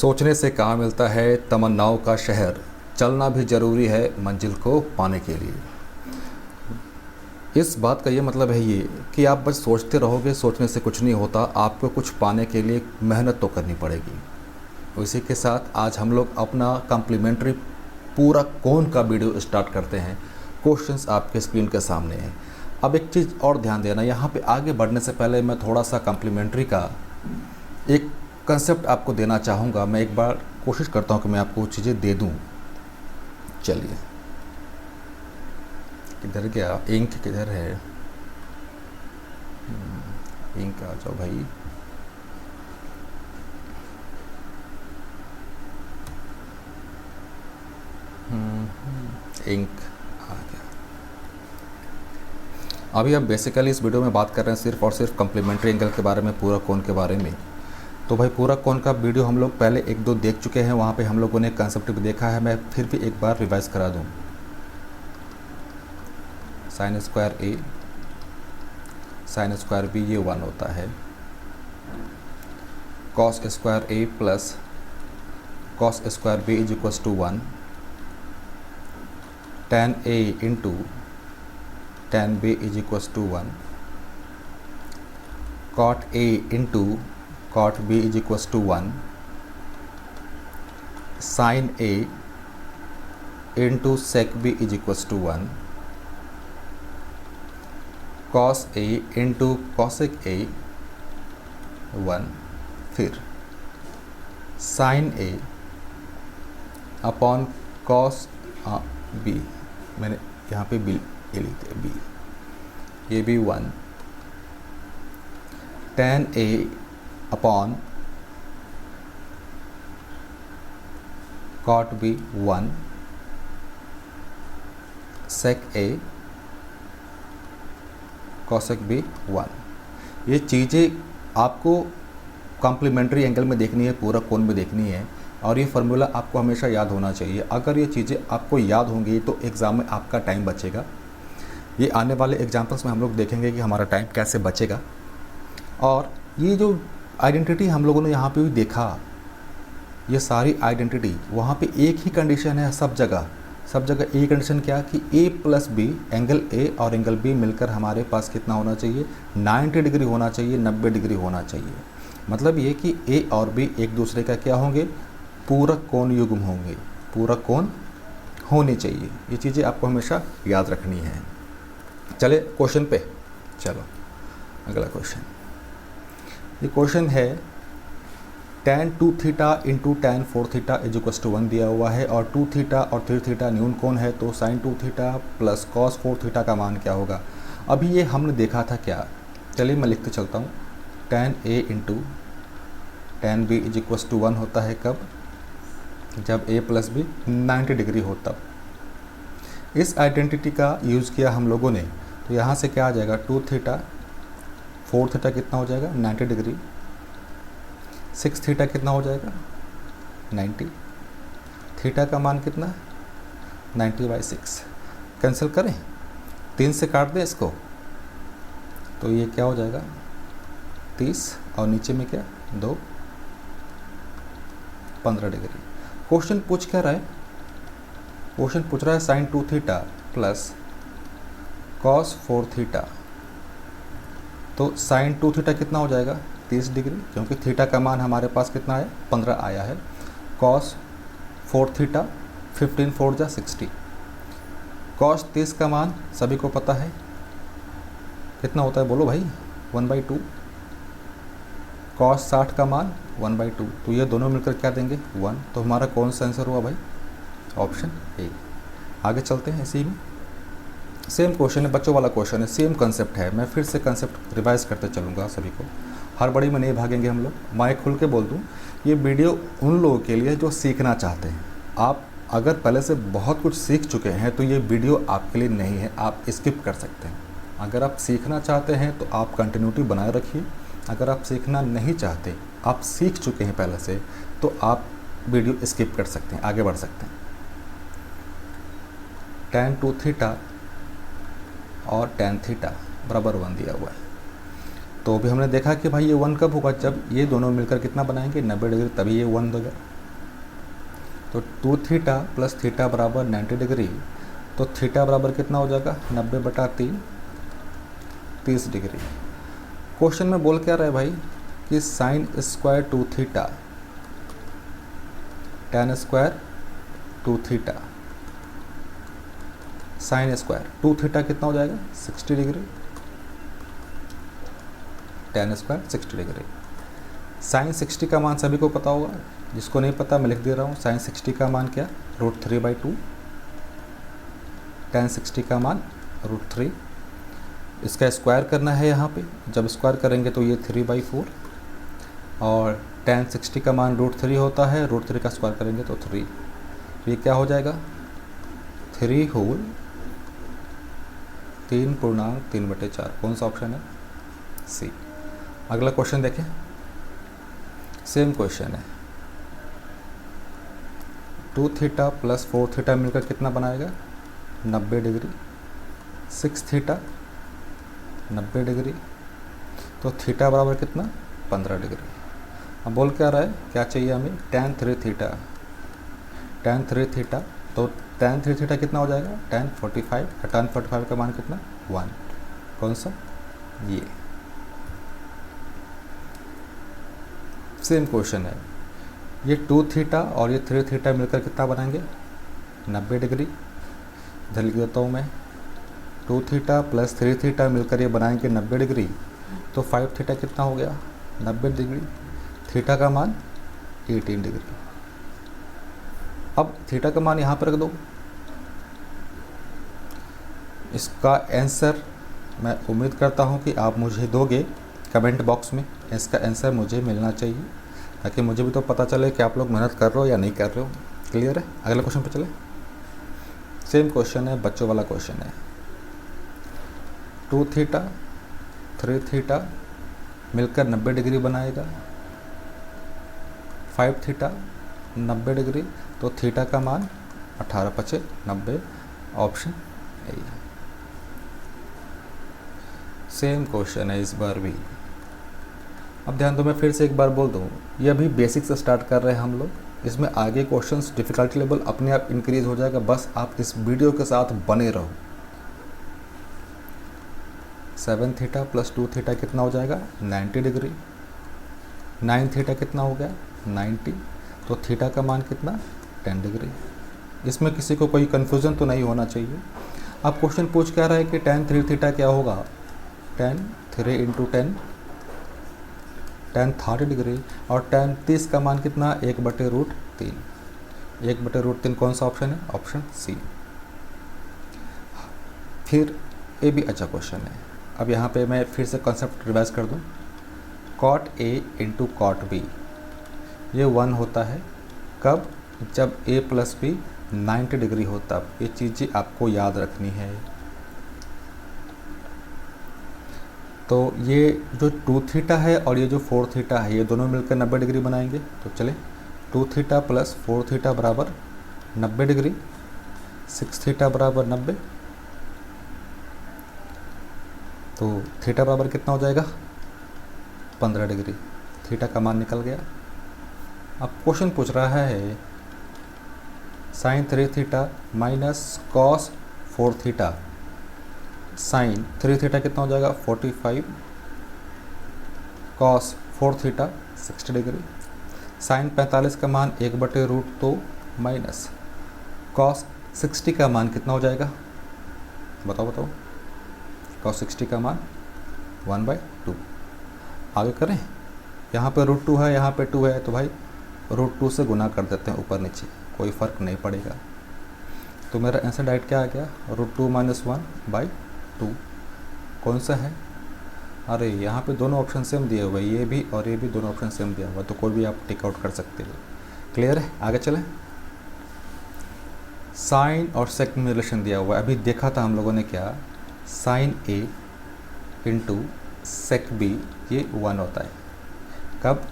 सोचने से कहाँ मिलता है तमन्नाओं का शहर, चलना भी ज़रूरी है मंजिल को पाने के लिए। इस बात का ये मतलब है ये कि आप बस सोचते रहोगे, सोचने से कुछ नहीं होता, आपको कुछ पाने के लिए मेहनत तो करनी पड़ेगी। इसी के साथ आज हम लोग अपना कम्प्लीमेंट्री पूरा कौन का वीडियो स्टार्ट करते हैं। क्वेश्चंस आपके स्क्रीन के सामने हैं। अब एक चीज़ और ध्यान देना, यहाँ पे आगे बढ़ने से पहले मैं थोड़ा सा कम्प्लीमेंट्री का एक कंसेप्ट आपको देना चाहूँगा। मैं एक बार कोशिश करता हूँ कि मैं आपको चीज़ें दे दूँ। चलिए, किधर गया इंक, किधर है इंक? आ जाओ भाई। इंक आ गया। अभी हम बेसिकली इस वीडियो में बात कर रहे हैं सिर्फ और सिर्फ कम्प्लीमेंट्री एंगल के बारे में, पूरा कोण के बारे में। तो भाई पूरा कोण का वीडियो हम लोग पहले एक दो देख चुके हैं, वहाँ पे हम लोगों ने कंसेप्ट भी देखा है। मैं फिर भी एक बार रिवाइज करा दूँ। Sine square A sine square B ये 1 होता है। Cos square A plus cos square B is equals to 1। tan A into tan B is equals to 1। cot A into cot B is equals to 1। sin A into sec B is equals to 1। cos A into cosec A 1। फिर sin A upon cos B, मैंने यहाँ पे B ये लिख दिया, B, ये भी 1। tan A upon cot B 1। sec A cosec B 1। ये चीज़ें आपको कॉम्प्लीमेंट्री एंगल में देखनी है, पूरा कोण में देखनी है, और ये फार्मूला आपको हमेशा याद होना चाहिए। अगर ये चीज़ें आपको याद होंगी तो एग्ज़ाम में आपका टाइम बचेगा। ये आने वाले एग्जाम्पल्स में हम लोग देखेंगे कि हमारा टाइम कैसे बचेगा। और ये जो आइडेंटिटी हम लोगों ने यहाँ पे भी देखा, ये सारी आइडेंटिटी वहाँ पे एक ही कंडीशन है सब जगह एक कंडीशन क्या कि a plus B, angle a और एंगल b मिलकर हमारे पास कितना होना चाहिए, 90 डिग्री होना चाहिए, 90 डिग्री होना चाहिए। मतलब ये कि a और b एक दूसरे का क्या होंगे, पूरक कोण युग्म होंगे, पूरक कोण होनी चाहिए। ये चीज़ें आपको हमेशा याद रखनी है। चले क्वेश्चन पे, चलो अगला क्वेश्चन। ये क्वेश्चन है tan 2 theta into tan 4 theta is equals to 1 दिया हुआ है, और 2 थीटा और 3 थीटा न्यून कोण है, तो sin 2 theta plus cos 4 theta का मान क्या होगा। अभी ये हमने देखा था क्या, चलिए मैं लिखते चलता हूँ। tan A into tan B is equals to 1 होता है कब, जब a प्लस बी 90 डिग्री हो तब। इस आइडेंटिटी का यूज़ किया हम लोगों ने, तो यहाँ से क्या आ जाएगा, 2 थीटा 4 थीटा कितना हो जाएगा, 90 डिग्री। 6 थीटा कितना हो जाएगा, 90। थीटा का मान कितना, 90/6। कैंसिल करें, 3 से काट दें इसको, तो ये क्या हो जाएगा 30, और नीचे में क्या 2, 15 डिग्री। क्वेश्चन पूछ क्या रहा है, क्वेश्चन पूछ रहा है sin 2 theta plus cos 4 theta. तो sin 2 थीटा कितना हो जाएगा 30 डिग्री, क्योंकि थीटा का मान हमारे पास कितना है 15 आया है। cos 4 थीटा 15 4 जा 60। cos 30 का मान सभी को पता है कितना होता है, बोलो भाई, 1/2। cos 60 का मान 1/2, तो ये दोनों मिलकर क्या देंगे 1। तो हमारा कौन सा आंसर हुआ भाई, ऑप्शन ए। आगे चलते हैं, इसी में सेम क्वेश्चन है, बच्चों वाला क्वेश्चन है, सेम कंसेप्ट है। मैं फिर से कंसेप्ट रिवाइज करते चलूँगा सभी को, हड़बड़ी में नहीं भागेंगे हम लोग। मैं खुल के बोल दूँ, ये वीडियो उन लोगों के लिए जो सीखना चाहते हैं। आप अगर पहले से बहुत कुछ सीख चुके हैं तो ये वीडियो आपके लिए नहीं है, आप स्किप कर सकते हैं। अगर आप सीखना चाहते हैं तो आप कंटिन्यूटी बनाए रखिए। अगर आप सीखना नहीं चाहते, आप सीख चुके हैं पहले से, तो आप वीडियो स्किप कर सकते हैं, आगे बढ़ सकते हैं। tan 2 थीटा और tan थीटा बराबर 1 दिया हुआ है। तो अभी हमने देखा कि भाई ये 1 कब होगा, जब ये दोनों मिलकर कितना बनाएंगे 90 डिग्री, तभी ये 1 देगा। तो 2 थीटा प्लस थीटा बराबर 90 डिग्री, तो थीटा बराबर कितना हो जाएगा 90/3 30 डिग्री। क्वेश्चन में बोल क्या रहा है भाई कि sine square 2 theta tan square 2 theta, sine square 2 theta कितना हो जाएगा 60 degree, tan square 60 degree. Sine 60 का मान सभी को पता होगा, जिसको नहीं पता मैं लिख दे रहा हूँ। साइन 60 का मान क्या √3/2, tan 60 का मान √3। इसका स्क्वायर करना है यहाँ पे, जब स्क्वायर करेंगे तो ये 3/4, और tan 60 का मान √3 होता है, √3 का स्क्वायर करेंगे तो 3। ये क्या हो जाएगा 3 होल 3.3/4। कौन सा ऑप्शन है सी। अगला क्वेश्चन देखें, सेम क्वेश्चन है। 2 थीटा प्लस 4 थीटा मिलकर कितना बनाएगा 90 डिग्री, 6 थीटा 90 डिग्री, तो थीटा बराबर कितना 15 डिग्री। अब बोल क्या रहा है, क्या चाहिए हमें tan 3 थीटा, tan 3 थीटा, तो tan 3 थीटा कितना हो जाएगा tan 45, और tan 45 का मान कितना 1। कौन सा ये। सेम क्वेश्चन है, ये 2 थीटा और ये 3 थीटा मिलकर कितना बनाएंगे 90 डिग्री। इधर लिख देता हूँ मैं, 2 थीटा प्लस 3 थीटा मिलकर ये बनाएंगे 90 डिग्री, तो 5 थीटा कितना हो गया 90 डिग्री, थीटा का मान 18 डिग्री। अब थीटा का मान यहाँ पर रख दो। इसका आंसर मैं उम्मीद करता हूँ कि आप मुझे दोगे कमेंट बॉक्स में, इसका आंसर मुझे मिलना चाहिए, ताकि मुझे भी तो पता चले कि आप लोग मेहनत कर रहे हो या नहीं कर रहे हो। क्लियर है। अगले क्वेश्चन पे चले। सेम क्वेश्चन है, बच्चों वाला क्वेश्चन है। 2 थीटा 3 थीटा मिलकर 90 डिग्री बनाएगा, 5 थीटा 90 डिग्री, तो थीटा का मान 18×5 90, ऑप्शन ए। सेम क्वेश्चन है इस बार भी। अब ध्यान दो, मैं फिर से एक बार बोल दूँ, ये अभी बेसिक से स्टार्ट कर रहे हैं हम लोग, इसमें आगे क्वेश्चंस डिफ़िकल्टी लेवल अपने आप इंक्रीज हो जाएगा, बस आप इस वीडियो के साथ बने रहो। 7 थीटा प्लस 2 थीटा कितना हो जाएगा 90 डिग्री, 9 थीटा कितना हो गया 90, तो थीटा का मान कितना 10 डिग्री। इसमें किसी को कोई कन्फ्यूज़न तो नहीं होना चाहिए। अब क्वेश्चन पूछ क्या रहा है कि tan 3 थीटा क्या होगा, tan 3 × 10 tan 30 डिग्री, और tan 30 का मान कितना 1/√3, 1/√3 कौन सा ऑप्शन है, ऑप्शन सी। फिर ये भी अच्छा क्वेश्चन है। अब यहाँ पे मैं फिर से कॉन्सेप्ट रिवाइज कर दूँ, cot A × cot B, ये 1 होता है कब, जब A + B 90 डिग्री हो तब। ये चीज़ें आपको याद रखनी है। तो ये जो 2 थीटा है और ये जो 4 थीटा है, ये दोनों मिलकर 90 डिग्री बनाएंगे। तो चले, 2 थीटा प्लस 4 थीटा बराबर 90 डिग्री, 6 थीटा बराबर 90, तो थीटा बराबर कितना हो जाएगा 15 डिग्री। थीटा का मान निकल गया। अब क्वेश्चन पूछ रहा है sine 3 theta minus cos 4 theta, sine 3 theta कितना हो जाएगा 45, कॉस 4 थीटा 60 डिग्री, साइन 45 का मान 1/√2 माइनस कॉस 60 का मान कितना हो जाएगा, बताओ। कॉस 60 का मान 1/2। आगे करें, यहाँ पे √2 है, यहाँ पे 2 है, तो भाई √2 से गुना कर देते हैं ऊपर नीचे, कोई फ़र्क नहीं पड़ेगा। तो मेरा आंसर डायरेक्ट क्या आ गया, √2 - 1/2। कौन सा है, अरे यहाँ पे दोनों ऑप्शन सेम दिए हुए, ये भी और ये भी दोनों ऑप्शन सेम दिया हुआ, तो कोई भी आप टिक आउट कर सकते हो। क्लियर है। आगे चलें। साइन और सेक में रिलेशन दिया हुआ है। अभी देखा था हम लोगों ने क्या, साइन A × सेक B ये 1 होता है कब,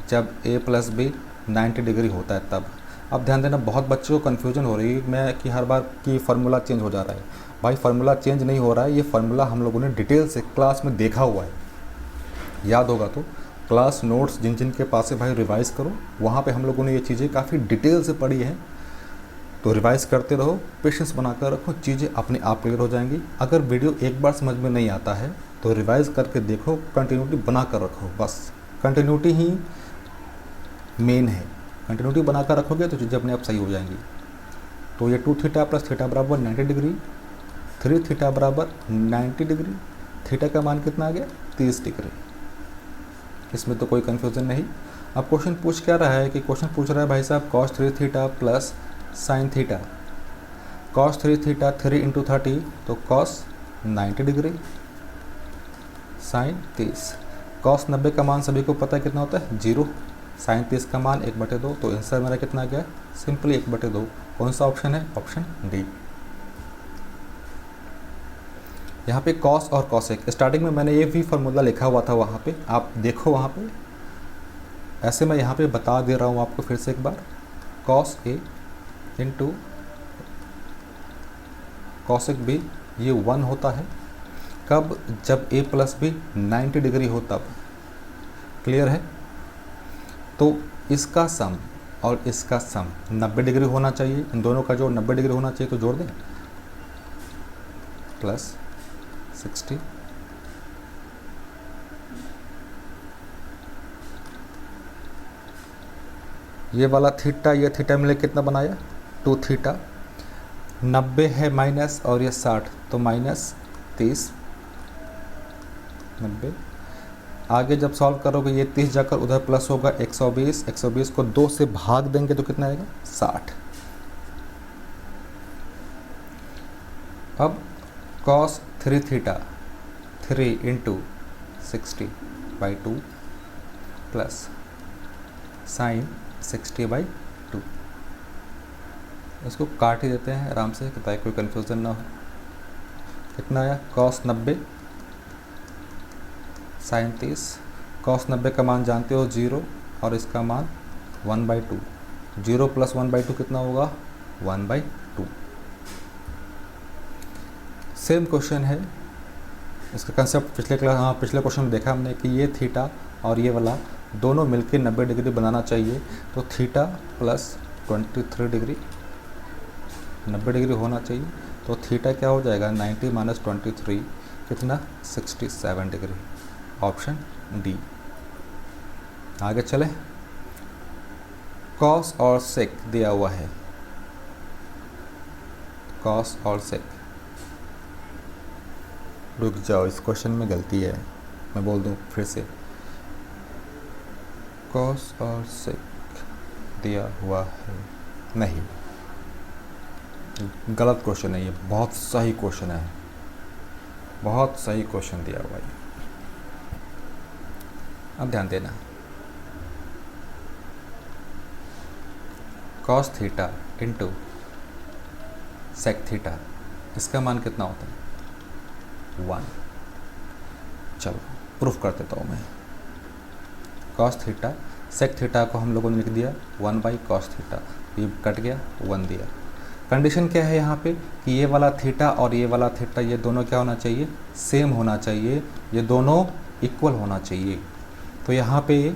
जब A + B 90 डिग्री होता है तब। अब ध्यान देना, बहुत बच्चों को कन्फ्यूजन हो रही है मैं कि हर बार की फार्मूला चेंज हो जा रहा है। भाई फार्मूला चेंज नहीं हो रहा है, ये फार्मूला हम लोगों ने डिटेल से क्लास में देखा हुआ है, याद होगा तो क्लास नोट्स जिन जिन के पास है भाई रिवाइज़ करो, वहाँ पे हम लोगों ने ये चीज़ें काफ़ी डिटेल से पढ़ी हैं, तो रिवाइज़ करते रहो, पेशेंस बनाकर रखो, चीज़ें अपने आप क्लियर हो जाएंगी। अगर वीडियो एक बार समझ में नहीं आता है तो रिवाइज़ करके देखो, कंटिन्यूटी बना कर रखो, बस कंटिन्यूटी ही मेन है। कंटिन्यूटी बना कर रखोगे तो चीज़ें अपने आप सही हो जाएंगी। तो ये 2 थीटा प्लस थीटा बराबर 90 डिग्री, 3 थीटा बराबर 90 डिग्री, थीटा का मान कितना आ गया 30 डिग्री। इसमें तो कोई कन्फ्यूज़न नहीं। अब क्वेश्चन पूछ क्या रहा है कि क्वेश्चन पूछ रहा है भाई साहब cos 3 theta plus sine theta. cos 3 theta 3 into 30 तो cos 90 डिग्री, साइन 30। cos 90 का मान सभी को पता है कितना होता है 0, साइन 30 का मान 1/2, तो आंसर मेरा कितना आ गया सिंपली 1/2। कौन सा ऑप्शन है? Option D. यहाँ पे cos और cosec, स्टार्टिंग में मैंने ये भी फार्मूला लिखा हुआ था, वहाँ पे आप देखो, वहाँ पे ऐसे मैं यहाँ पे बता दे रहा हूँ आपको फिर से एक बार। cos a into cosec b ये 1 होता है कब? जब a प्लस बी 90 डिग्री हो तब। क्लियर है? तो इसका सम और इसका सम 90 डिग्री होना चाहिए, इन दोनों का जो 90 डिग्री होना चाहिए, तो जोड़ दें प्लस 60 ये वाला थीटा ये थीटा मिले कितना बनाया 2 थीटा, 90 है माइनस और ये 60 तो माइनस 30, 90। आगे जब सॉल्व करोगे ये 30 जाकर उधर प्लस होगा 120, 120 को 2 से भाग देंगे तो कितना आएगा 60। अब cos 3 theta 3 into 60/2 plus sign 60/2। इसको काट ही देते हैं आराम से ताकि कोई कन्फ्यूज़न ना हो। कितना आया cos 90 साइन 30। cos 90 का मान जानते हो 0 और इसका मान 1/2। 0 प्लस 1/2 कितना होगा 1/2। सेम क्वेश्चन है, इसका कंसेप्ट पिछले क्वेश्चन में देखा हमने कि ये थीटा और ये वाला दोनों मिलके 90 डिग्री बनाना चाहिए, तो थीटा प्लस 23 डिग्री 90 डिग्री होना चाहिए, तो थीटा क्या हो जाएगा 90 माइनस 23 कितना 67 डिग्री। Option D. आगे चले, कॉस और सेक दिया हुआ है, कॉस और सेक। रुक जाओ, इस क्वेश्चन में गलती है, मैं बोल दूं फिर से। कॉस और सेक दिया हुआ है, नहीं, गलत क्वेश्चन है ये, बहुत सही क्वेश्चन है, बहुत सही क्वेश्चन दिया हुआ है। अब ध्यान देना, cos theta into sec theta, इसका मान कितना होता है 1। चलो प्रूफ कर देता हूँ मैं। कॉस थीटा सेक थीटा को हम लोगों ने लिख दिया 1/cos थीटा, ये कट गया 1 दिया। कंडीशन क्या है यहाँ पे कि ये वाला थीटा और ये वाला थीटा ये दोनों क्या होना चाहिए सेम होना चाहिए, ये दोनों इक्वल होना चाहिए। तो यहाँ पे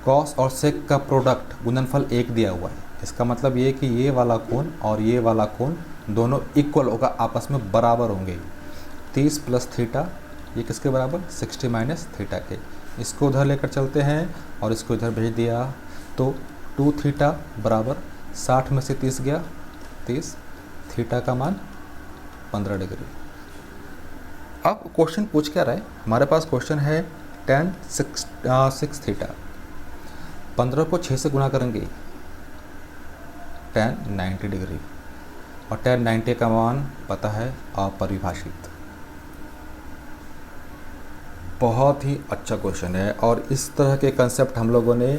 कॉस और सेक का प्रोडक्ट गुणनफल 1 दिया हुआ है, इसका मतलब ये कि ये वाला कोण और ये वाला कोण दोनों इक्वल होगा, आपस में बराबर होंगे। 30 प्लस थीटा ये किसके बराबर 60 माइनस थीटा के। इसको उधर लेकर चलते हैं और इसको इधर भेज दिया, तो 2 थीटा बराबर 60 में से 30 गया 30, थीटा का मान 15 डिग्री। अब क्वेश्चन पूछ क्या रहा है, हमारे पास क्वेश्चन है tan 6 थीटा, 15 को 6 से गुणा करेंगे tan 90 डिग्री, और tan 90 का मान पता है अपरिभाषित। बहुत ही अच्छा क्वेश्चन है, और इस तरह के कंसेप्ट हम लोगों ने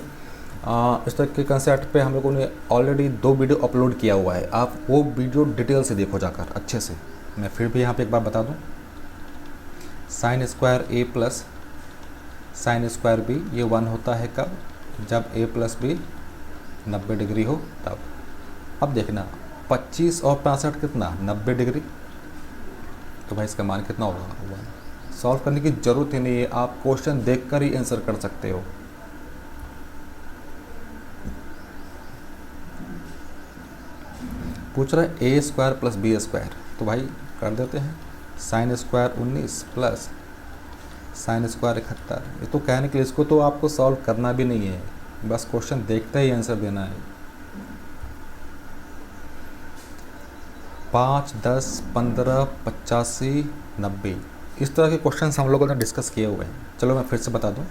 इस तरह के कंसेप्ट पे हम लोगों ने ऑलरेडी 2 वीडियो अपलोड किया हुआ है, आप वो वीडियो डिटेल से देखो जाकर अच्छे से। मैं फिर भी यहाँ पे एक बार बता दूँ, sine square A plus sign square B ये 1 होता है कब, जब ए प्लस बी 90 डिग्री हो तब। अब देखना 25 और 65 कितना 90 डिग्री, तो भाई इसका मान कितना होगा 1। सॉल्व करने की ज़रूरत ही नहीं है, आप क्वेश्चन देखकर ही आंसर कर सकते हो। पूछ रहा है ए स्क्वायर प्लस बी स्क्वायर, तो भाई कर देते हैं। Sine square 19 plus sine square 71। ये तो कहने के लिए इसको तो आपको सॉल्व करना भी नहीं है, बस क्वेश्चन देखते ही आंसर देना है। 5, 10, 15, 85, 90 इस तरह के क्वेश्चंस हम लोगों ने डिस्कस किए हुए हैं। चलो मैं फिर से बता दूं,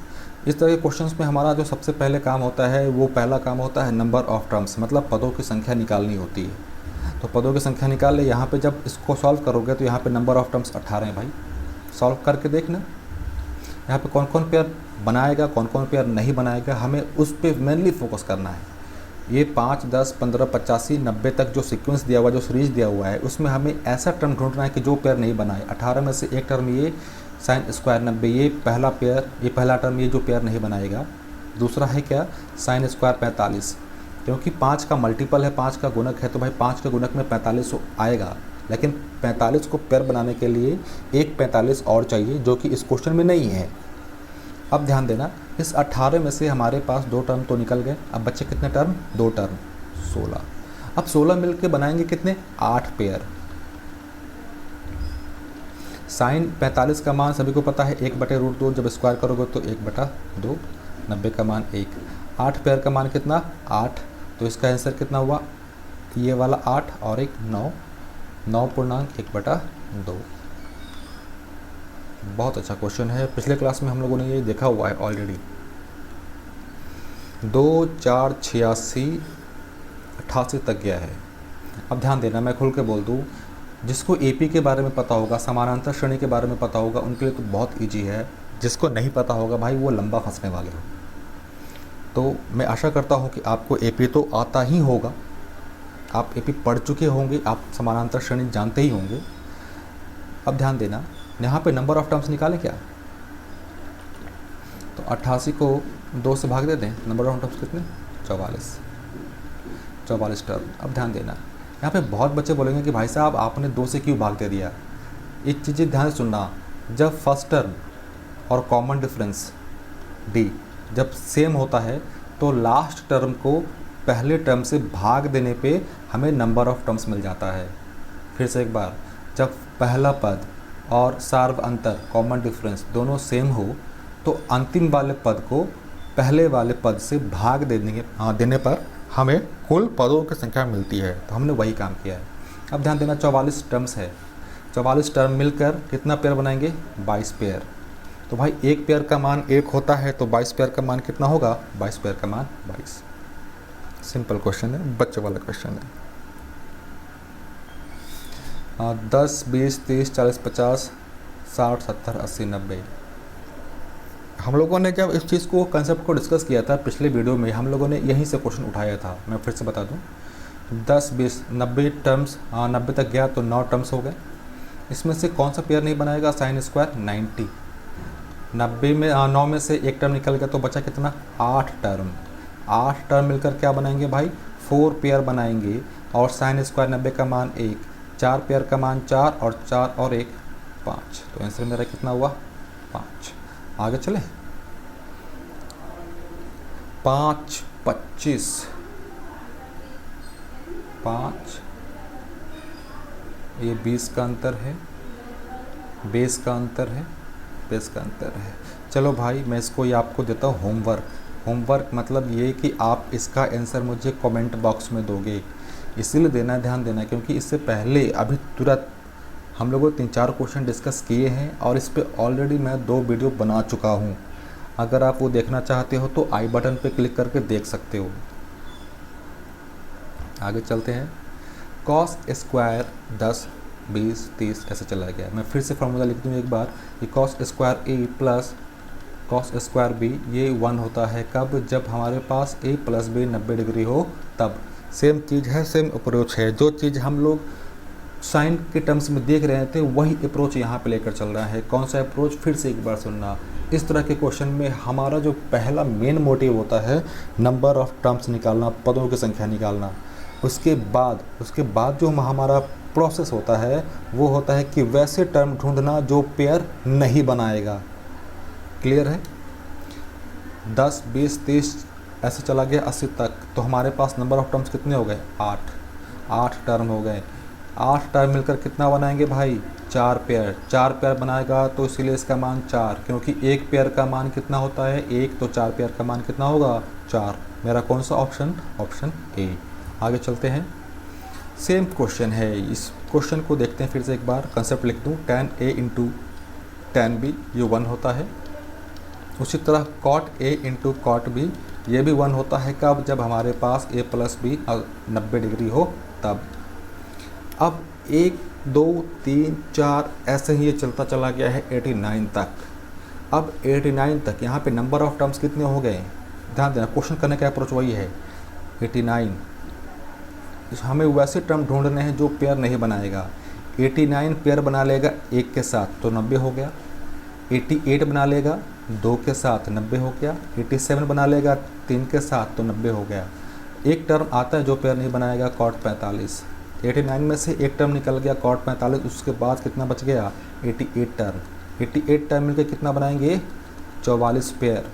इस तरह के क्वेश्चंस में हमारा जो सबसे पहले काम होता है वो पहला काम होता है नंबर ऑफ टर्म्स, मतलब पदों की संख्या निकालनी होती है। तो पदों की संख्या निकाल ले, यहाँ पे जब इसको सॉल्व करोगे तो यहाँ पे नंबर ऑफ टर्म्स 18 हैं भाई। सॉल्व करके देखना यहाँ पे कौन कौन पेयर बनाएगा, कौन कौन पेयर नहीं बनाएगा, हमें उस पर मेनली फोकस करना है। ये 5, 10, 15, 85, 90 तक जो सीक्वेंस दिया हुआ है, जो सीरीज दिया हुआ है, उसमें हमें ऐसा टर्म ढूंढना है कि जो पेयर नहीं बनाए। 18 में से एक टर्म ये साइन स्क्वायर 90, ये पहला पेयर, ये पहला टर्म, ये जो पेयर नहीं बनाएगा। दूसरा है क्या, साइन स्क्वायर 45, क्योंकि 5 का मल्टीपल है, 5 का गुणक है, तो भाई 5 के गुणक में 45 आएगा, लेकिन 45 को पेयर बनाने के लिए एक 45 और चाहिए, जो कि इस क्वेश्चन में नहीं है। अब ध्यान देना, इस 18 में से हमारे पास 2 टर्म तो निकल गए, अब बच्चे कितने टर्म, 2 टर्म, 16। अब 16 मिलके बनाएंगे कितने, 8 पेयर। साइन 45 का मान सभी को पता है 1/√2, जब स्क्वायर करोगे तो 1/2, 90 का मान 1। 8 पेयर का मान कितना, 8, तो इसका आंसर कितना हुआ, ये वाला 8 और एक 9, 9.1/2। बहुत अच्छा क्वेश्चन है, पिछले क्लास में हम लोगों ने ये देखा हुआ है ऑलरेडी। 2, 4, 86, 88 तक गया है। अब ध्यान देना, मैं खुल के बोल दूँ, जिसको एपी के बारे में पता होगा, समानांतर श्रेणी के बारे में पता होगा, उनके लिए तो बहुत ईजी है। जिसको नहीं पता होगा भाई वो लंबा फंसने वाले हो। तो मैं आशा करता हूँ कि आपको एपी तो आता ही होगा, आप एपी पढ़ चुके होंगे, आप समानांतर श्रेणी जानते ही होंगे। अब ध्यान देना, यहाँ पे नंबर ऑफ टर्म्स निकालें क्या, तो 88 को 2 से भाग दे दें, नंबर ऑफ टर्म्स कितने, 44 टर्म। अब ध्यान देना, यहाँ पे बहुत बच्चे बोलेंगे कि भाई साहब आपने 2 से क्यों भाग दे दिया। एक चीज़ ध्यान से सुनना, जब फर्स्ट टर्म और कॉमन डिफरेंस डी जब सेम होता है तो लास्ट टर्म को पहले टर्म से भाग देने पे हमें नंबर ऑफ टर्म्स मिल जाता है। फिर से एक बार, जब पहला पद और सार्व अंतर कॉमन डिफरेंस दोनों सेम हो तो अंतिम वाले पद को पहले वाले पद से भाग देने पर हमें कुल पदों की संख्या मिलती है। तो हमने वही काम किया है। अब ध्यान देना, 44 टर्म्स है, 44 टर्म मिलकर कितना पेयर बनाएंगे, 22 पेयर। तो भाई एक पेयर का मान 1 होता है, तो 22 पेयर का मान कितना होगा, 22 पेयर का मान 22। सिंपल क्वेश्चन है, बच्चे वाला क्वेश्चन है। 10, 20, 30, 40, 50, 60, 70, 80, 90। हम लोगों ने जब इस चीज़ को, कंसेप्ट को डिस्कस किया था पिछले वीडियो में, हम लोगों ने यहीं से क्वेश्चन उठाया था। मैं फिर से बता दूं, 10, 20, 90 टर्म्स, 90 तक गया तो 9 टर्म्स हो गए। इसमें से कौन सा पेयर नहीं बनाएगा, साइन स्क्वायर 90। 90 में 9 में से एक टर्म निकल गया तो बचा कितना, 8 टर्म। 8 टर्म मिलकर क्या बनाएंगे भाई, 4 पेयर बनाएंगे। और साइन स्क्वायर 90 का मान 1, 4 पेयर का मान 4 और 4 और 1 5। तो आंसर मेरा कितना हुआ, 5। आगे चले, 5, 25, 5, ये 20 का अंतर है, बेस का अंतर है, बेस का अंतर है। चलो भाई मैं इसको ये आपको देता हूँ होमवर्क मतलब ये कि आप इसका आंसर मुझे कमेंट बॉक्स में दोगे। इसीलिए देना, ध्यान देना, क्योंकि इससे पहले अभी तुरंत हम लोगों 3-4 क्वेश्चन डिस्कस किए हैं और इस पे ऑलरेडी मैं 2 वीडियो बना चुका हूँ। अगर आप वो देखना चाहते हो तो आई बटन पे क्लिक करके देख सकते हो। आगे चलते हैं, कॉस स्क्वायर 10, 20, 30 ऐसे चला गया। मैं फिर से फार्मूला लिख दूँ एक बार, कि cos square A plus cos square B ये 1 होता है कब, जब हमारे पास ए प्लस बी 90 डिग्री हो तब। सेम चीज़ है, सेम अप्रोच है। जो चीज़ हम लोग साइन के टर्म्स में देख रहे थे वही अप्रोच यहाँ पे लेकर चल रहा है। कौन सा अप्रोच, फिर से एक बार सुनना। इस तरह के क्वेश्चन में हमारा जो पहला मेन मोटिव होता है नंबर ऑफ टर्म्स निकालना, पदों की संख्या निकालना। उसके बाद जो हमारा प्रोसेस होता है वो होता है कि वैसे टर्म ढूंढना जो पेयर नहीं बनाएगा। क्लियर है? 10, 20, 30 ऐसे चला गया 80 तक, तो हमारे पास नंबर ऑफ टर्म्स कितने हो गए? 8 टर्म हो गए। 8 टर्म मिलकर कितना बनाएंगे भाई? 4 पेयर। 4 पेयर बनाएगा तो इसीलिए इसका मान 4, क्योंकि एक पेयर का मान कितना होता है? 1, तो 4 पेयर का मान कितना होगा? 4। मेरा कौन सा ऑप्शन? Option A. आगे चलते हैं। सेम क्वेश्चन है, इस क्वेश्चन को देखते हैं फिर से एक बार। कंसेप्ट लिख दूँ, tan A into tan B, ये 1 होता है। उसी तरह cot A into cot B, ये भी 1 होता है। कब? जब हमारे पास A प्लस B 90 डिग्री हो तब। अब 1, 2, 3, 4 ऐसे ही ये चलता चला गया है 89 तक। अब 89 तक यहाँ पे नंबर ऑफ टर्म्स कितने हो गए? ध्यान देना, क्वेश्चन करने का अप्रोच वही है। 89, हमें वैसे टर्म ढूंढने हैं जो पेयर नहीं बनाएगा। 89 पेयर बना लेगा 1 के साथ तो 90 हो गया। 88 बना लेगा 2 के साथ, 90 हो गया। 87 बना लेगा 3 के साथ तो 90 हो गया। एक टर्म आता है जो पेयर नहीं बनाएगा, cot 45। 89 में से एक टर्म निकल गया cot 45, उसके बाद कितना बच गया? 88 टर्म। 88 टर्म मिलकर कितना बनाएंगे? 44 पेयर,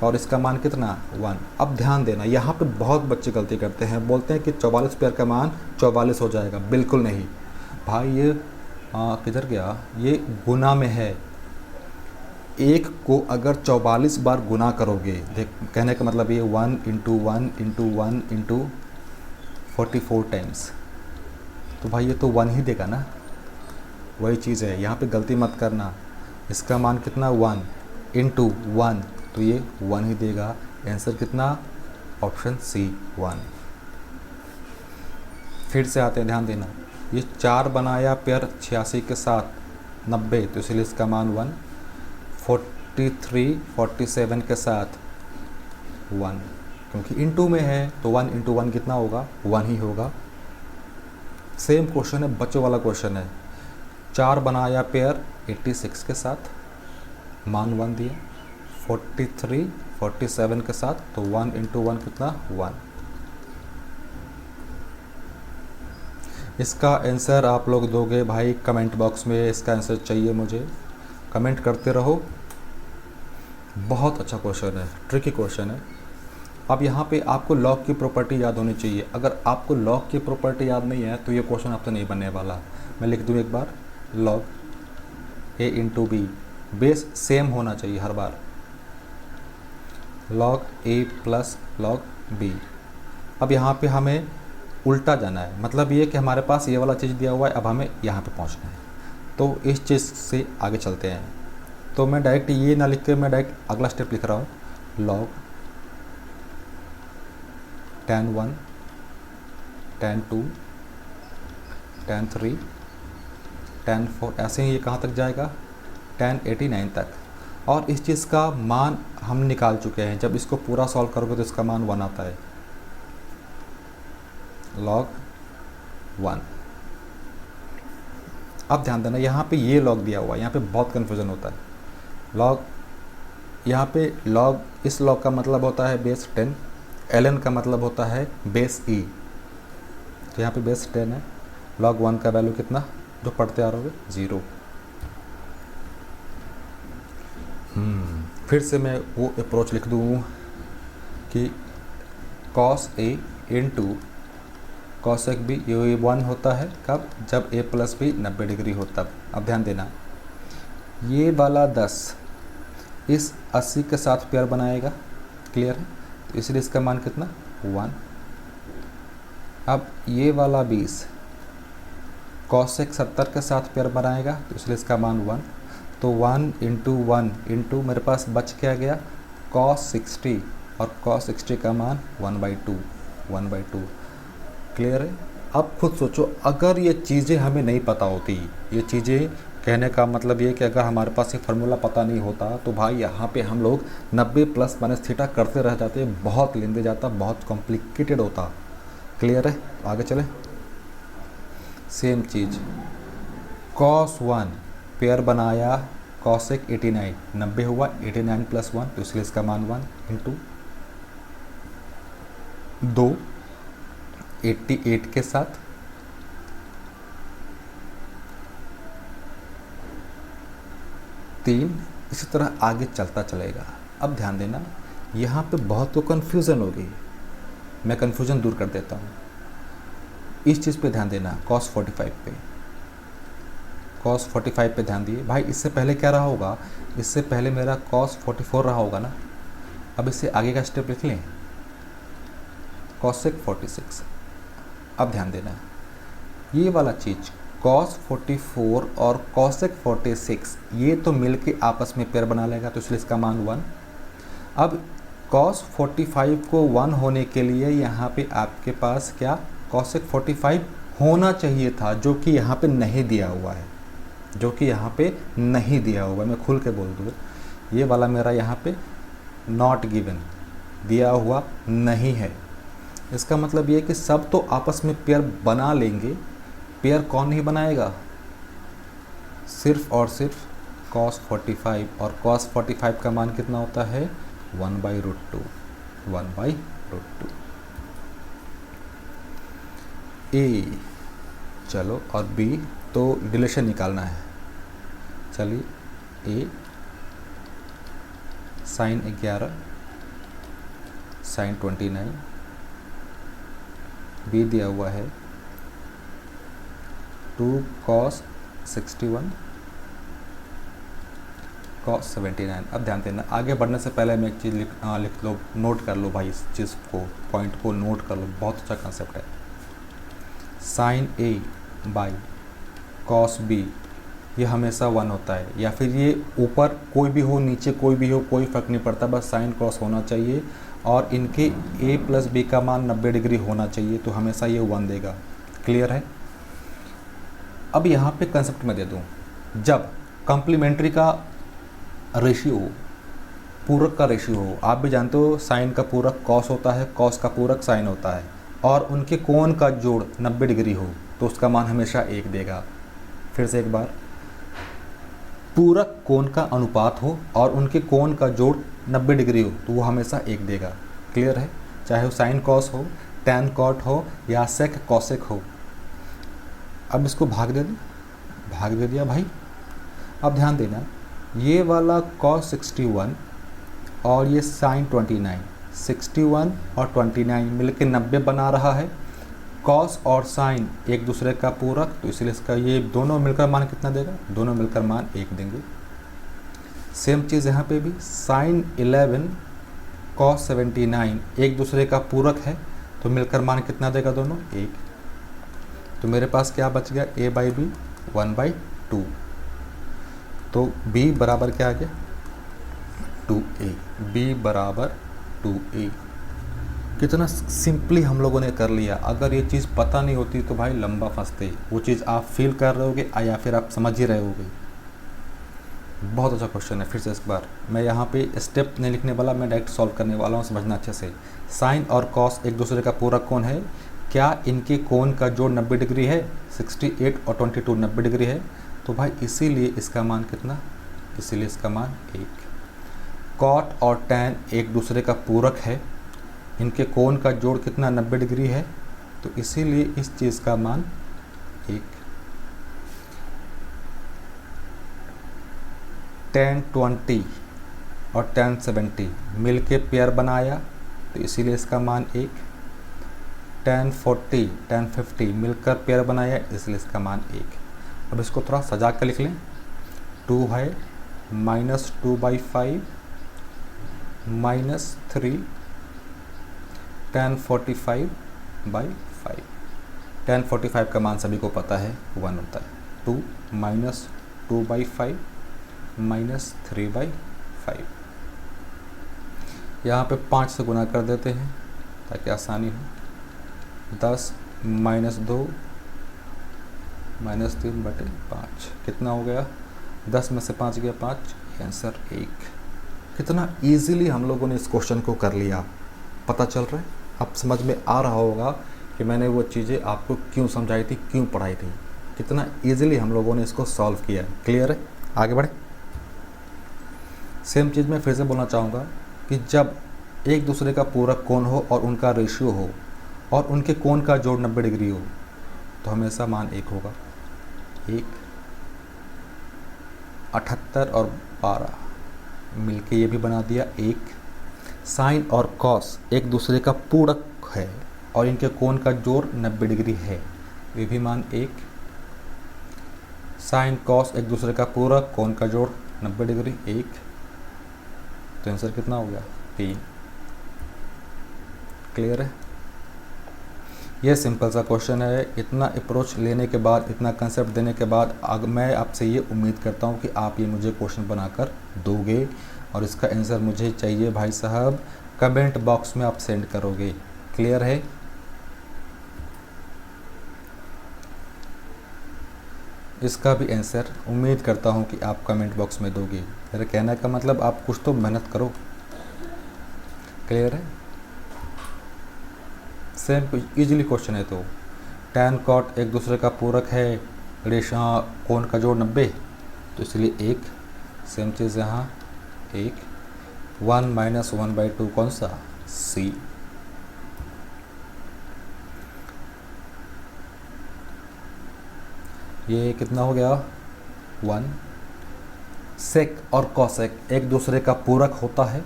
और इसका मान कितना? 1। अब ध्यान देना, यहाँ पे बहुत बच्चे गलती करते हैं, बोलते हैं कि 44 पेयर का मान 44 हो जाएगा। बिल्कुल नहीं भाई, ये किधर गया? ये गुना में है। एक को अगर 44 बार गुना करोगे, देख कहने का मतलब ये 1 इंटू 1 इंटू 1 इंटू 44 टाइम्स, तो भाई ये तो 1 ही देगा ना। वही चीज़ है, यहाँ पे गलती मत करना। इसका मान कितना? 1 इंटू 1, तो ये 1 ही देगा। आंसर कितना? Option C 1। फिर से आते हैं, ध्यान देना। ये 4 बनाया पेयर 86 के साथ 90, तो इसलिए इसका मान 1। 43, 47 के साथ 1, क्योंकि इंटू में है तो 1 इंटू 1 कितना होगा? 1 ही होगा। सेम क्वेश्चन है, बच्चों वाला क्वेश्चन है। 4 बनाया पेयर 86 के साथ, मान 1 दिया। 43, 47 के साथ, तो 1 इंटू 1 कितना? 1। इसका आंसर आप लोग दोगे भाई कमेंट बॉक्स में। इसका आंसर चाहिए मुझे, कमेंट करते रहो। बहुत अच्छा क्वेश्चन है, ट्रिकी क्वेश्चन है। अब यहाँ पे आपको लॉग की प्रॉपर्टी याद होनी चाहिए। अगर आपको लॉग की प्रॉपर्टी याद नहीं है तो ये क्वेश्चन आपसे नहीं बनने वाला। मैं लिख दूँ एक बार, log A into B, base same होना चाहिए हर बार। Log A plus log B। अब यहाँ पे हमें उल्टा जाना है, मतलब ये कि हमारे पास ये वाला चीज़ दिया हुआ है, अब हमें यहाँ पे पहुँचना है। तो इस चीज़ से आगे चलते हैं। तो मैं डायरेक्ट ये ना लिख के मैं डायरेक्ट अगला स्टेप लिख रहा हूँ। Log tan 1, tan 2, tan 3, tan 4, ऐसे ही ये कहाँ तक जाएगा? tan 89 तक। और इस चीज़ का मान हम निकाल चुके हैं। जब इसको पूरा सॉल्व करोगे तो इसका मान 1 आता है। log 1। अब ध्यान देना, यहाँ पे ये log दिया हुआ है, यहाँ पे बहुत कन्फ्यूज़न होता है। log, यहाँ पे log, इस log का मतलब होता है बेस 10, ln का मतलब होता है बेस e, तो यहाँ पे बेस 10 है। log 1 का वैल्यू कितना जो पढ़ते आ रहोगे? 0। फिर से मैं वो अप्रोच लिख दूँ कि cos a into cosec b, ये 1 होता है कब? जब a प्लस b 90 डिग्री हो तब। अब ध्यान देना, ये वाला 10 इस 80 के साथ पेयर बनाएगा। क्लियर है? तो इसलिए इसका मान कितना? 1। अब ये वाला 20 cosec 70 के साथ पेयर बनाएगा, तो इसलिए इसका मान 1। तो 1 इंटू 1 इंटू मेरे पास बच क्या गया? cos 60, और cos 60 का मान 1/2। क्लियर है? अब खुद सोचो, अगर ये चीज़ें हमें नहीं पता होती, ये चीज़ें कहने का मतलब ये कि अगर हमारे पास ये फार्मूला पता नहीं होता तो भाई यहाँ पे हम लोग 90 प्लस माइनस थीटा करते रह जाते, बहुत लेंदे जाता, बहुत कॉम्प्लिकेटेड होता। क्लियर है? आगे चले। सेम चीज़, cos 1 पेयर बनाया cosec 89, 90 हुआ, 89 प्लस 1, तो इसलिए इसका मान 1 इंटू 2 88 के साथ तीन, इसी तरह आगे चलता चलेगा। अब ध्यान देना, यहाँ पे बहुत तो कन्फ्यूज़न होगी, मैं कन्फ्यूज़न दूर कर देता हूँ। इस चीज़ पे ध्यान देना, cos 45 पे, cos 45 पे ध्यान दिए भाई। इससे पहले क्या रहा होगा, इससे पहले मेरा cos 44 रहा होगा ना। अब इससे आगे का स्टेप लिख लें, cosec 46। अब ध्यान देना, ये वाला चीज़ cos 44 और cosec 46 ये तो मिलके आपस में पेयर बना लेगा, तो इसलिए इसका मान 1। अब cos 45 को 1 होने के लिए यहाँ पे आपके पास क्या cosec 45 होना चाहिए था, जो कि यहाँ पे नहीं दिया हुआ है, जो कि यहाँ पे नहीं दिया हुआ है। मैं खुल के बोल दूँ, ये वाला मेरा यहाँ पे नॉट गिवन, दिया हुआ नहीं है। इसका मतलब ये कि सब तो आपस में पेयर बना लेंगे, पेयर कौन नहीं बनाएगा, सिर्फ और सिर्फ cos 45। और cos 45 का मान कितना होता है, 1/√2, 1/√2। ए चलो, और बी तो रिलेशन निकालना है। चलिए, ए sin 11 sin 29, बी दिया हुआ है 2 cos 61 cos 79। अब ध्यान देना, आगे बढ़ने से पहले मैं एक चीज़ लिख लो, नोट कर लो भाई, इस चीज़ को, पॉइंट को नोट कर लो, बहुत अच्छा कंसेप्ट है। sin A by cos B ये हमेशा 1 होता है, या फिर ये ऊपर कोई भी हो, नीचे कोई भी हो, कोई फ़र्क नहीं पड़ता, बस साइन कॉस होना चाहिए और इनके a प्लस बी का मान 90 डिग्री होना चाहिए, तो हमेशा ये 1 देगा। क्लियर है। अब यहाँ पे कंसेप्ट में दे दूँ, जब कॉम्प्लीमेंट्री का रेशियो हो, पूरक का रेशियो हो, आप भी जानते हो साइन का पूरक कॉस होता है, कॉस का पूरक साइन होता है, और उनके कोण का जोड़ 90 डिग्री हो, तो उसका मान हमेशा 1 देगा। फिर से एक बार, पूरक कोण का अनुपात हो और उनके कोण का जोड़ 90 डिग्री हो, तो वो हमेशा 1 देगा। क्लियर है। चाहे वो साइन कॉस हो, टैन कॉट हो, या सेक कॉसेक हो। अब इसको भाग दे दिया भाई। अब ध्यान देना, ये वाला cos 61 और ये sin 29, 61 और 29 मिलके 90 बना रहा है। cos और sin एक दूसरे का पूरक, तो इसलिए इसका ये दोनों मिलकर मान कितना देगा, दोनों मिलकर मान 1 देंगे। सेम चीज़ यहाँ पे भी, sin 11 cos 79 एक दूसरे का पूरक है, तो मिलकर मान कितना देगा, दोनों 1। तो मेरे पास क्या बच गया, a बाई बी 1/2। तो b बराबर क्या आ गया, 2a। b बराबर 2a। कितना सिंपली हम लोगों ने कर लिया। अगर ये चीज़ पता नहीं होती तो भाई लंबा फंसते, वो चीज़ आप फील कर रहे होगे या फिर आप समझ ही रहे होगे। बहुत अच्छा क्वेश्चन है। फिर से इस बार मैं यहाँ पे स्टेप नहीं लिखने वाला, मैं डायरेक्ट सॉल्व करने वाला हूँ, समझना अच्छे से। साइन और कॉस एक दूसरे का पूरक कोण है, क्या इनके कोण का जोड़ 90 डिग्री है, 68 और 22 90 डिग्री है, तो भाई इसीलिए इसका मान कितना, इसीलिए इसका मान 1। कॉट और टैन एक दूसरे का पूरक है, इनके कोण का जोड़ कितना 90 डिग्री है, तो इसीलिए इस चीज़ का मान 1। tan 20 और tan 70 मिलके पेयर बनाया, तो इसीलिए इसका मान 1। tan 40 tan 50 मिलकर पेयर बनाया, इसलिए इसका मान 1। अब इसको थोड़ा सजा कर लिख लें, 2 है -2/5 -3 tan 45/5। tan 45 का मान सभी को पता है 1 होता है। 2 -2/5 -3/5। यहाँ पे 5 से गुना कर देते हैं ताकि आसानी हो। 10 -2 -3/5 कितना हो गया, 10 में से 5 गया 5, आंसर 1। कितना इजीली हम लोगों ने इस क्वेश्चन को कर लिया, पता चल रहा है। अब समझ में आ रहा होगा कि मैंने वो चीज़ें आपको क्यों समझाई थी, क्यों पढ़ाई थी, कितना इजीली हम लोगों ने इसको सॉल्व किया। क्लियर है। आगे बढ़े। सेम चीज़ मैं फिर से बोलना चाहूँगा कि जब एक दूसरे का पूरक कोण हो और उनका रेशियो हो और उनके कोण का जोड़ 90 डिग्री हो तो हमेशा मान 1 होगा। 1, 78 और 12 मिलके ये भी बना दिया 1। साइन और कॉस एक दूसरे का पूरक है और इनके कोण का जोड़ 90 डिग्री है, ये भी मान 1। साइन कॉस एक दूसरे का पूरक, कोण का जोड़ 90 डिग्री 1, तो आंसर कितना हो गया 3। क्लियर है? यह सिंपल सा क्वेश्चन है। इतना अप्रोच लेने के बाद, इतना कंसेप्ट देने के बाद मैं आपसे ये उम्मीद करता हूँ कि आप ये मुझे क्वेश्चन बनाकर दोगे और इसका आंसर मुझे चाहिए भाई साहब, कमेंट बॉक्स में आप सेंड करोगे। क्लियर है? इसका भी आंसर उम्मीद करता हूँ कि आप कमेंट बॉक्स में दोगे। मेरा कहने का मतलब आप कुछ तो मेहनत करो। क्लियर है? सेम इजीली क्वेश्चन है। तो tan cot एक दूसरे का पूरक है, रेशा कोण का जोड़ 90, तो इसलिए 1। सेम चीज़ यहाँ 1। 1 - 1/2 कौन सा? C। ये कितना हो गया? 1। सेक और कॉसेक एक दूसरे का पूरक होता है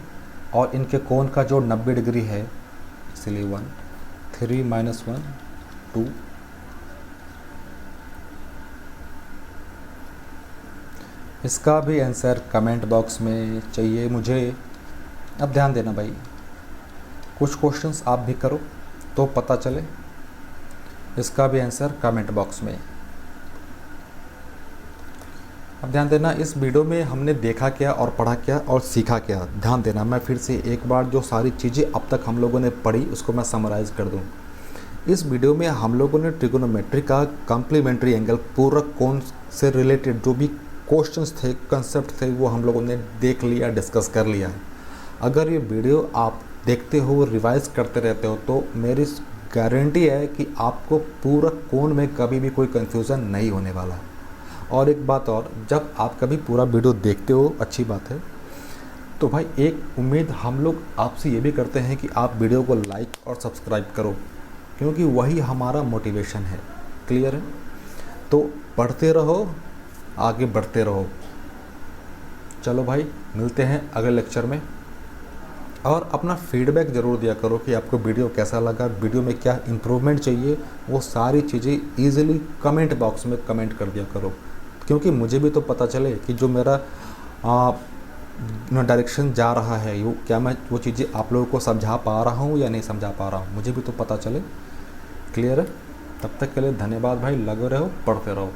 और इनके कोण का जोड़ 90 डिग्री है, इसलिए 1। 3 - 1 2। इसका भी आंसर कमेंट बॉक्स में चाहिए मुझे। अब ध्यान देना भाई, कुछ क्वेश्चंस आप भी करो तो पता चले। इसका भी आंसर कमेंट बॉक्स में। अब ध्यान देना, इस वीडियो में हमने देखा क्या और पढ़ा क्या और सीखा क्या। ध्यान देना, मैं फिर से एक बार जो सारी चीज़ें अब तक हम लोगों ने पढ़ी उसको मैं समराइज़ कर दूं। इस वीडियो में हम लोगों ने ट्रिगोनोमेट्री का कॉम्प्लीमेंट्री एंगल, पूरक कोण से रिलेटेड जो भी क्वेश्चंस थे, कंसेप्ट थे, वो हम लोगों ने देख लिया, डिस्कस कर लिया है। अगर ये वीडियो आप देखते हो, रिवाइज करते रहते हो, तो मेरी गारंटी है कि आपको पूरक कोण में कभी भी कोई कन्फ्यूज़न नहीं होने वाला है। और एक बात और, जब आप कभी पूरा वीडियो देखते हो, अच्छी बात है, तो भाई एक उम्मीद हम लोग आपसे ये भी करते हैं कि आप वीडियो को लाइक और सब्सक्राइब करो, क्योंकि वही हमारा मोटिवेशन है। क्लियर है? तो पढ़ते रहो, आगे बढ़ते रहो। चलो भाई, मिलते हैं अगले लेक्चर में। और अपना फीडबैक ज़रूर दिया करो कि आपको वीडियो कैसा लगा, वीडियो में क्या इम्प्रूवमेंट चाहिए, वो सारी चीज़ें ईजिली कमेंट बॉक्स में कमेंट कर दिया करो, क्योंकि मुझे भी तो पता चले कि जो मेरा डायरेक्शन जा रहा है, वो क्या मैं वो चीज़ें आप लोगों को समझा पा रहा हूँ या नहीं समझा पा रहा हूँ, मुझे भी तो पता चले। क्लियर है? तब तक के लिए धन्यवाद भाई, लगे रहो, पढ़ते रहो।